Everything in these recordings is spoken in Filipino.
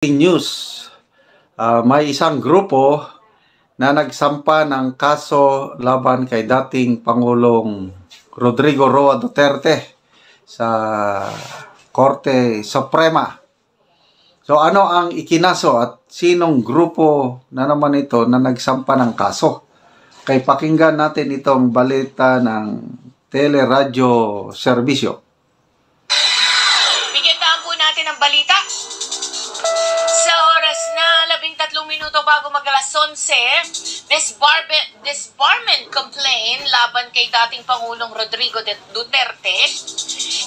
News, may isang grupo na nagsampa ng kaso laban kay dating Pangulong Rodrigo Roa Duterte sa Korte Suprema. So ano ang ikinaso at sinong grupo na naman ito na nagsampa ng kaso? Kay pakinggan natin itong balita ng Teleradyo Serbisyo. Bigyan po natin ang balita. Sa oras na 13 minuto bago mag-alas 11, disbarment complaint laban kay dating Pangulong Rodrigo Duterte,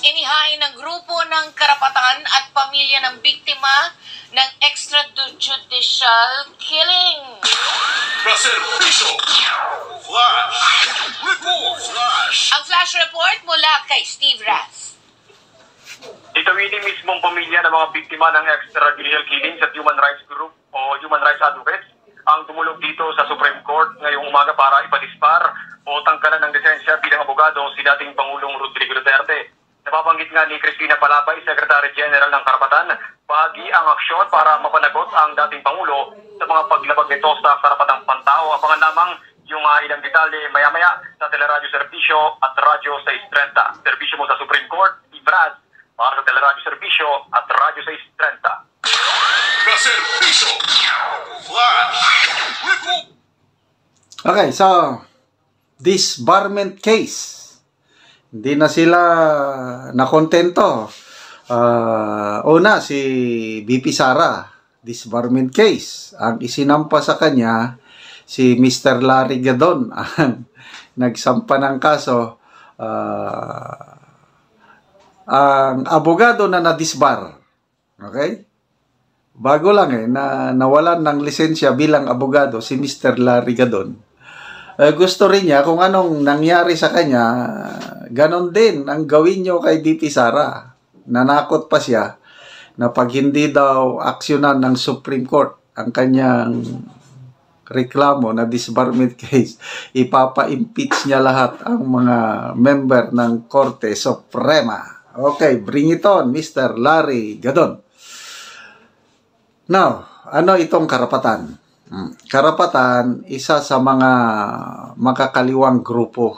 inihain ng grupo ng karapatan at pamilya ng biktima ng extrajudicial killing. Ang flash report mula kay Steve Raz. Itawili mismong pamilya ng mga biktima ng extrajudicial killings at human rights group o human rights advocates ang tumulong dito sa Supreme Court ngayong umaga para ipadispar o tangkalan ng lisensya bilang abogado si dating Pangulong Rodrigo Duterte. Napabanggit nga ni Cristina Palabay, Secretary General ng Karapatan, bahagi ang aksyon para mapanagot ang dating Pangulo sa mga paglabag nito sa karapatang pantao. Abangan lamang yung ilang detalye maya-maya sa Teleradyo Serbisyo at Radyo 630. Serbisyo mo sa Supreme Court, Ibraz, para sa Teleradyo Serbisyo at Radyo 630. Okay, so disbarment case. Hindi na sila nakontento. Una, si BP Sara, disbarment case. Ang isinampa sa kanya, si Mr. Larry Gadon, ang nagsampa ng kaso. Ang abogado na na-disbar. Okay? Bago lang na nawalan ng lisensya bilang abogado si Mr. Larry Gadon. Gusto rin niya kung anong nangyari sa kanya, ganon din ang gawin nyo kay BP Sara. Nanakot pa siya na pag hindi daw aksyonan ng Supreme Court ang kanyang reklamo na disbarment case, ipapa-impeach niya lahat ang mga member ng Korte Suprema. Okay, bring it on, Mr. Larry Gadon. Now, ano itong karapatan? Karapatan, isa sa mga makakaliwang grupo.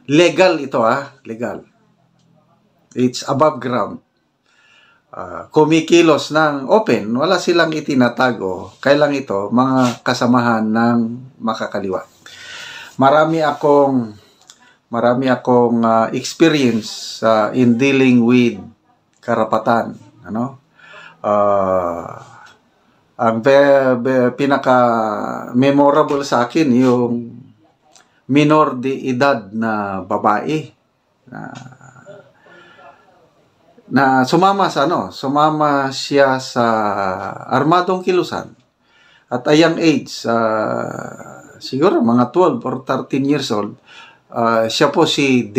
Legal ito, legal. It's above ground. Kumikilos ng open, wala silang itinatago. Kailang ito, mga kasamahan ng makakaliwa. Marami akong experience in dealing with karapatan. Ang pinaka-memorable sa akin yung minor de edad na babae na sumama siya sa armadong kilusan at a young age, siguro mga 12 or 13 years old. Siya po si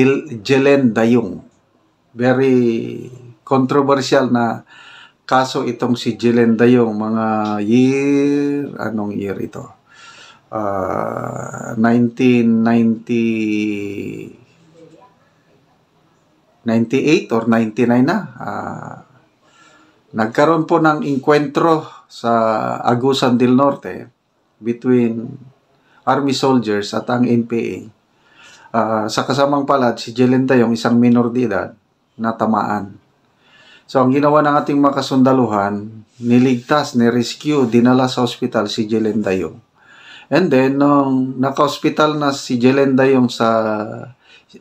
Jelen Dayung. Very controversial na kaso itong si Jelen Dayung. Mga anong year ito? 1998 or 99 na. Nagkaroon po ng encuentro sa Agusan del Norte between Army soldiers at ang NPA. Sa kasamang palad, si Jelen Dayung, isang minor de edad, natamaan. So, ang ginawa ng ating mga kasundaluhan, niligtas, nirescue, dinala sa hospital si Jelen Dayung. And then, nung naka-hospital na si Jelen Dayung sa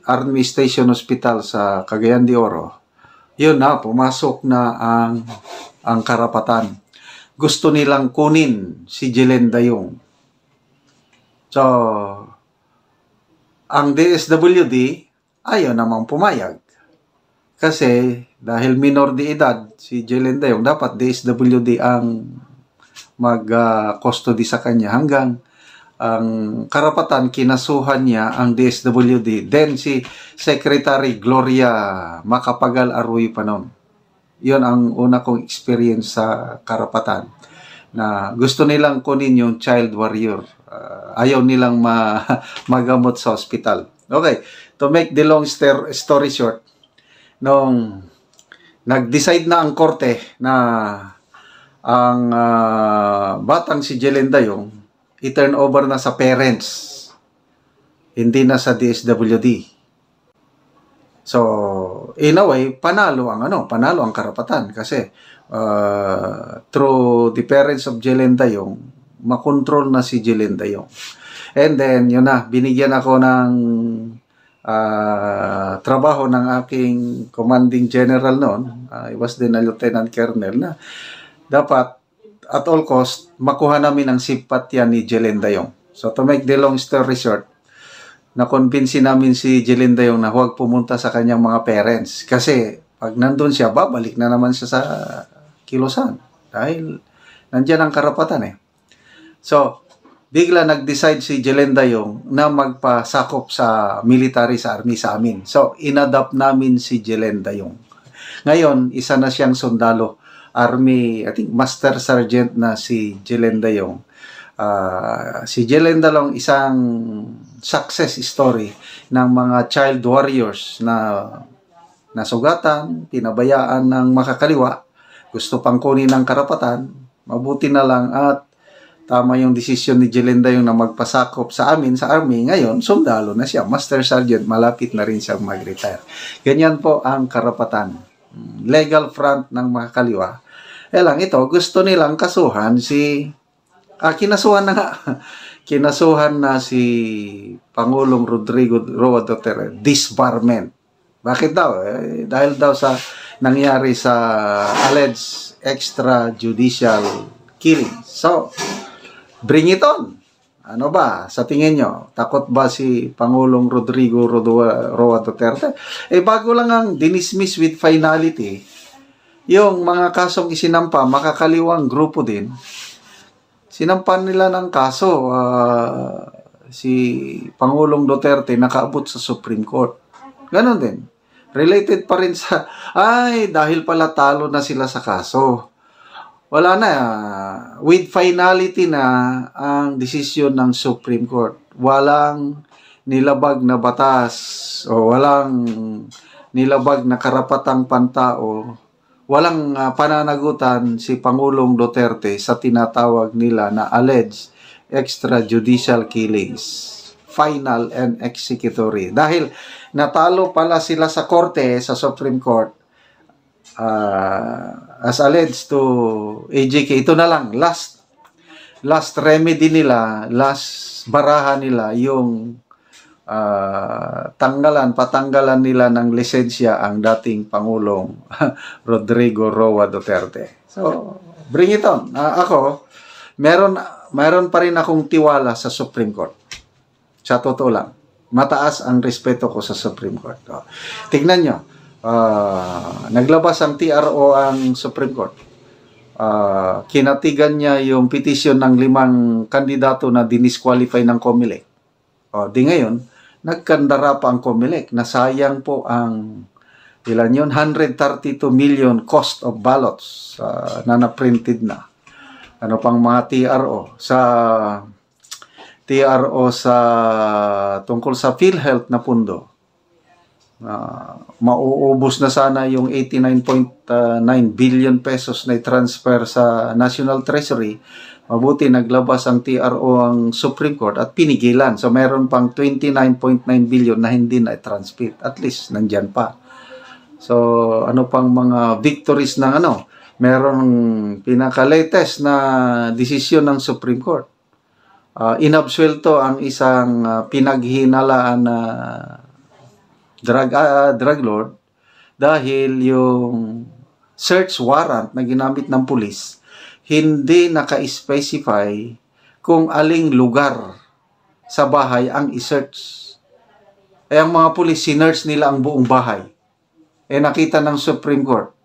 Army Station Hospital sa Cagayan de Oro, yun na, pumasok na ang karapatan. Gusto nilang kunin si Jelen Dayung. So, ang DSWD ayaw namang pumayag. Kasi dahil minor de edad si Jelen Dayung, dapat DSWD ang mag-custody sa kanya hanggang ang karapatan kinasuhan niya ang DSWD. Then si Secretary Gloria Macapagal Arroyo pa noon. Yun ang una kong experience sa karapatan. Na gusto nilang kunin yung child warrior. Ayaw nilang magamot sa hospital. Okay, to make the long story short, nung nag-decide na ang korte na ang batang si Jelen Dayong i-turn over na sa parents, hindi na sa DSWD. So, in a way, panalo ang karapatan kasi through the parents of Jelen Dayong, makontrol na si Jelen Dayong. And then, yun na, binigyan ako ng trabaho ng aking commanding general noon. I was then a lieutenant colonel na dapat at all cost makuha namin ang simpatya ni Jelen Dayong. So to make the long story short, na-convince namin si Jelen Dayong na huwag pumunta sa kanyang mga parents kasi pag nandun siya, babalik na naman siya sa kilusan dahil nandiyan ang karapatan eh. So, bigla nag-decide si Jelen Dayong na magpasakop sa military, sa army sa amin. So, inadapt namin si Jelen Dayong. Ngayon, isa na siyang sundalo. Army, I think Master Sergeant na si Jelen Dayong. Si Jelen Dayong isang success story ng mga child warriors na nasugatan, pinabayaan ng makakaliwa, gusto pang kunin ng karapatan, mabuti na lang at tama yung desisyon ni Jelen Dayong na magpasakop sa amin, sa army. Ngayon, sundalo na siya. Master Sergeant, malapit na rin siyang mag-retire. Ganyan po ang karapatan. Legal front ng makakaliwa. Lang ito, gusto nilang kasuhan kinasuhan na nga. Kinasuhan na si Pangulong Rodrigo Roa Duterte. Disbarment. Bakit daw? Dahil daw sa nangyari sa alleged extrajudicial killing. So, bring it on. Ano ba? Sa tingin nyo, takot ba si Pangulong Rodrigo Roa Duterte? Bago lang ang dinismiss with finality, yung mga kasong isinampa, makakaliwang grupo din, sinampan nila ng kaso. Si Pangulong Duterte nakaabot sa Supreme Court. Ganon din. Related pa rin sa, dahil pala talo na sila sa kaso. Wala na, with finality na ang desisyon ng Supreme Court. Walang nilabag na batas o walang nilabag na karapatang pantao. Walang pananagutan si Pangulong Duterte sa tinatawag nila na alleged extrajudicial killings. Final and executory. Dahil natalo pala sila sa korte, sa Supreme Court, as alleged to AJK, ito na lang, last remedy nila, last baraha nila, yung patanggalan nila ng lisensya ang dating Pangulong Rodrigo Roa Duterte. So, bring it on. Ako, meron pa rin akong tiwala sa Supreme Court. Sa totoo lang. Mataas ang respeto ko sa Supreme Court. Tignan nyo. Naglabas ang TRO ang Supreme Court. Kinatigan niya yung petition ng 5 kandidato na dinisqualify ng COMELEC. Di ngayon, nagkandara pa ang COMELEC. Nasayang po ang ilan yun? 132 million cost of ballots na na-printed na. Ano pang mga TRO? Tungkol sa PhilHealth na pundo. Mauubos na sana yung 89.9 billion pesos na i-transfer sa National Treasury. Mabuti naglabas ang TRO ang Supreme Court at pinigilan. So meron pang 29.9 billion na hindi na i-transfer. At least nandyan pa. So ano pang mga victories ng merong pinaka-latest na desisyon ng Supreme Court. Inabsuelto ang isang pinaghinalaan na drug lord dahil yung search warrant na ginamit ng pulis hindi naka-specify kung aling lugar sa bahay ang i-search. Ang mga pulis, sinearch nila ang buong bahay. Nakita ng Supreme Court,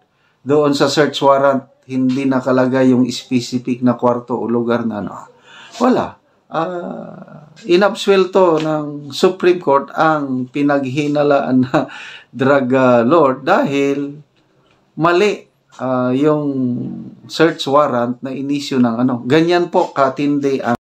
doon sa search warrant, hindi nakalagay yung specific na kwarto o lugar na wala. Inabsuelto ng Supreme Court ang pinaghinalaan na drug lord dahil mali yung search warrant na inisyu ng ganyan po katindi ang